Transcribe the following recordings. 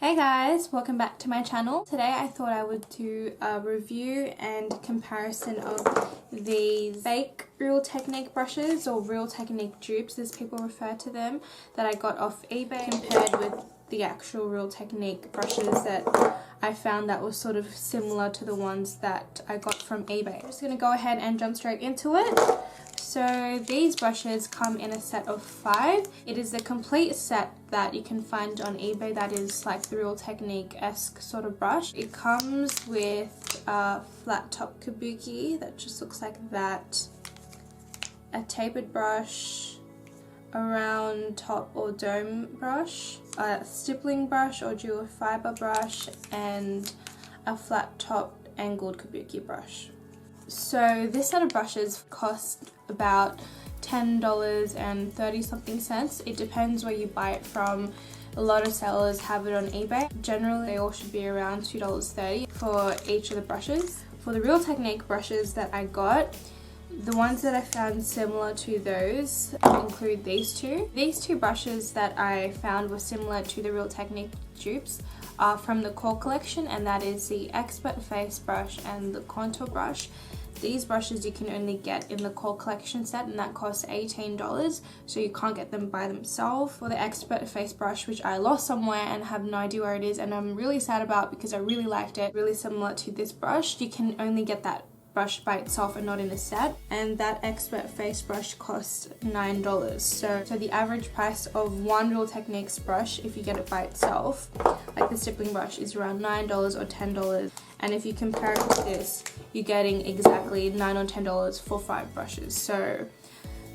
Hey guys, welcome back to my channel. Today I thought I would do a review and comparison of these fake Real Technique brushes, or Real Technique dupes as people refer to them, that I got off eBay compared with the actual Real Technique brushes that I found that was sort of similar to the ones that I got from eBay. I'm just going to go ahead and jump straight into it. So these brushes come in a set of 5. It is a complete set that you can find on eBay that is like the Real Technique-esque sort of brush. It comes with a flat top kabuki that just looks like that, a tapered brush, a round top or dome brush, a stippling brush or dual fiber brush, and a flat top angled kabuki brush. So this set of brushes cost about $10 and 30 something cents. It depends where you buy it from. A lot of sellers have it on eBay. Generally they all should be around $2.30 for each of the brushes. For the Real Technique brushes that I got, the ones that I found similar to those include these two. These two brushes that I found were similar to the Real Technique dupes are from the Core collection, and that is the Expert Face brush and the Contour brush. These brushes you can only get in the Core collection set, and that costs $18, so you can't get them by themselves. For the Expert Face brush, which I lost somewhere and have no idea where it is, and I'm really sad about because I really liked it, really similar to this brush, you can only get that brush by itself and not in a set, and that Expert Face brush costs $9. So the average price of one Real Techniques brush, if you get it by itself, like the stippling brush, is around $9 or $10, and if you compare it to this, you're getting exactly $9 or $10 for 5 brushes. So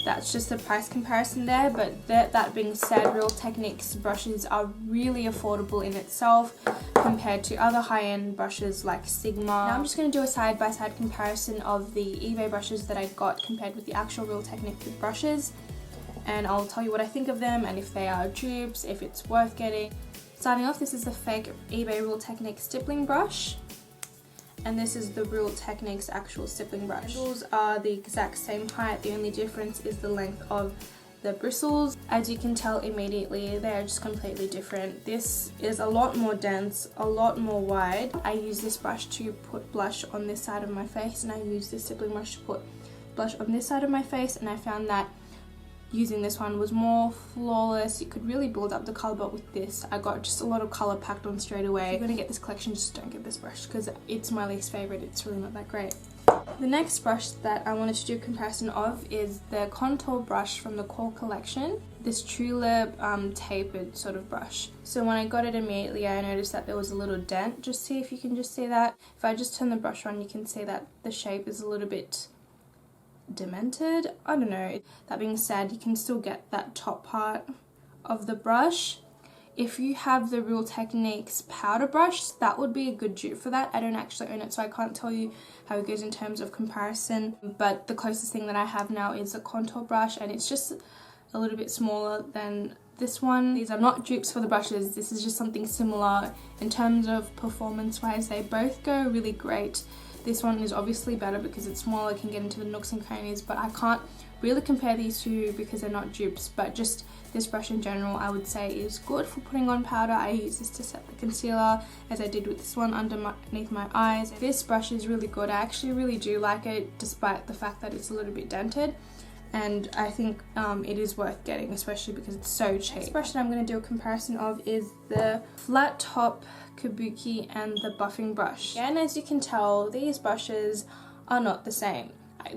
that's just the price comparison there. But that being said, Real Techniques brushes are really affordable in itself compared to other high-end brushes like Sigma. Now I'm just going to do a side-by-side comparison of the eBay brushes that I got compared with the actual Real Technique brushes, and I'll tell you what I think of them and if they are dupes, if it's worth getting. Starting off, this is the fake eBay Real Technique stippling brush, and this is the Real Techniques actual stippling brush. The handles are the exact same height, the only difference is the length of the bristles. As you can tell immediately, they are just completely different. This is a lot more dense, a lot more wide. I use this brush to put blush on this side of my face, and I use this stippling brush to put blush on this side of my face, and I found that using this one was more flawless. You could really build up the colour, but with this I got just a lot of colour packed on straight away. If you're going to get this collection, just don't get this brush because it's my least favourite. It's really not that great. The next brush that I wanted to do a comparison of is the Contour brush from the Core collection, this Tulip tapered sort of brush. So when I got it immediately, I noticed that there was a little dent. Just see if you can just see that. If I just turn the brush on, you can see that the shape is a little bit demented. I don't know. That being said, you can still get that top part of the brush. If you have the Real Techniques powder brush, that would be a good dupe for that. I don't actually own it, so I can't tell you how it goes in terms of comparison, but the closest thing that I have now is a Contour brush, and it's just a little bit smaller than this one. These are not dupes for the brushes, this is just something similar. In terms of performance wise, they both go really great. This one is obviously better because it's smaller, can get into the nooks and crannies, but I can't really compare these two because they're not dupes. But just this brush in general, I would say is good for putting on powder. I use this to set the concealer, as I did with this one underneath my eyes. This brush is really good. I actually really do like it, despite the fact that it's a little bit dented. And I think it is worth getting, especially because it's so cheap. This brush that I'm going to do a comparison of is the flat top kabuki and the buffing brush. And as you can tell, these brushes are not the same.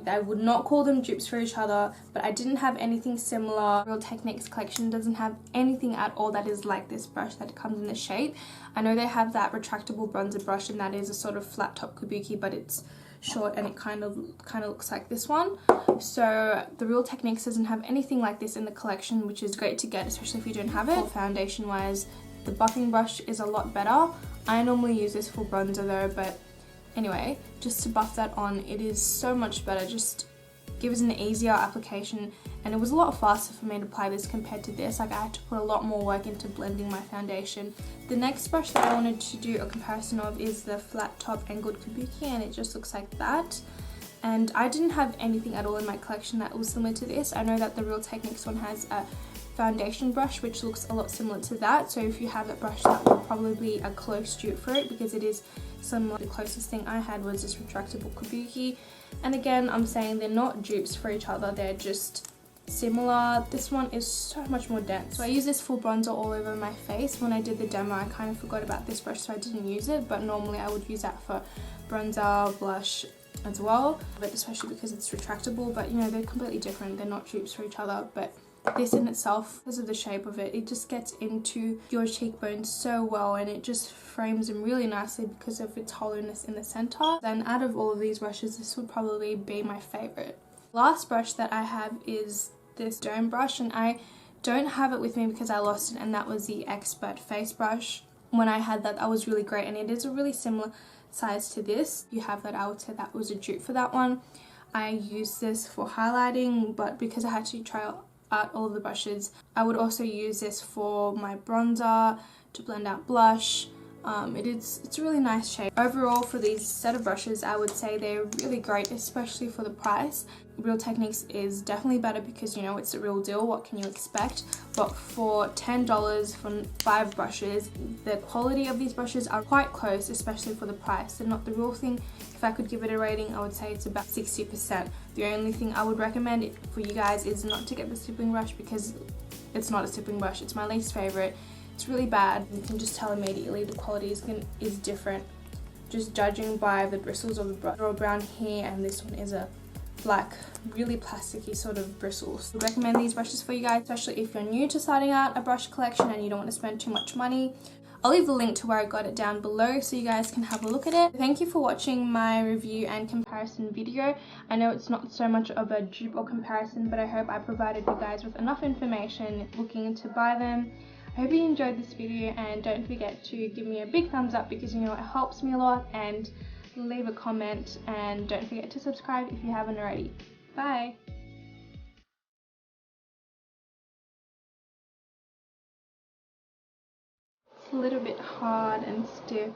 I would not call them dupes for each other, but I didn't have anything similar. Real Techniques collection doesn't have anything at all that is like this brush, that comes in the shape. I know they have that retractable bronzer brush, and that is a sort of flat top kabuki, but it's short and it kind of looks like this one. So the Real Techniques doesn't have anything like this in the collection, which is great to get, especially if you don't have it. For foundation wise, the buffing brush is a lot better. I normally use this for bronzer though, but anyway, just to buff that on, it is so much better. Just gives an easier application, and it was a lot faster for me to apply this compared to this. Like, I had to put a lot more work into blending my foundation. The next brush that I wanted to do a comparison of is the flat top angled kabuki, and it just looks like that. And I didn't have anything at all in my collection that was similar to this. I know that the Real Techniques one has a foundation brush, which looks a lot similar to that. So if you have that brush, that will probably be a close dupe for it, because it is similar. The closest thing I had was this retractable kabuki, and again, I'm saying they're not dupes for each other, they're just similar. This one is so much more dense. So I use this for bronzer all over my face. When I did the demo, I kind of forgot about this brush, so I didn't use it, but normally I would use that for bronzer, blush as well, but especially because it's retractable. But you know, they're completely different, they're not dupes for each other. But this in itself, because of the shape of it, it just gets into your cheekbones so well, and it just frames them really nicely because of its hollowness in the center. And out of all of these brushes, this would probably be my favorite. Last brush that I have is this dome brush, and I don't have it with me because I lost it, and that was the Expert face brush. When I had that, that was really great, and it is a really similar size to this. If you have that, I would say that was a dupe for that one. I used this for highlighting, but because I had to try out all of the brushes, I would also use this for my bronzer to blend out blush. It's a really nice shade. Overall, for these set of brushes, I would say they're really great, especially for the price. Real Techniques is definitely better because, you know, it's a real deal, what can you expect? But for $10 for 5 brushes, the quality of these brushes are quite close, especially for the price. They're not the real thing. If I could give it a rating, I would say it's about 60%. The only thing I would recommend for you guys is not to get the stippling brush, because it's not a stippling brush. It's my least favorite. It's really bad. You can just tell immediately the quality is different, just judging by the bristles of the brush. They're all brown here, and this one is a black, really plasticky sort of bristles. I recommend these brushes for you guys, especially if you're new to starting out a brush collection and you don't want to spend too much money. I'll leave the link to where I got it down below so you guys can have a look at it. Thank you for watching my review and comparison video. I know it's not so much of a dupe or comparison, but I hope I provided you guys with enough information looking to buy them. I hope you enjoyed this video, and don't forget to give me a big thumbs up because, you know, it helps me a lot, and leave a comment, and don't forget to subscribe if you haven't already. Bye! It's a little bit hard and stiff.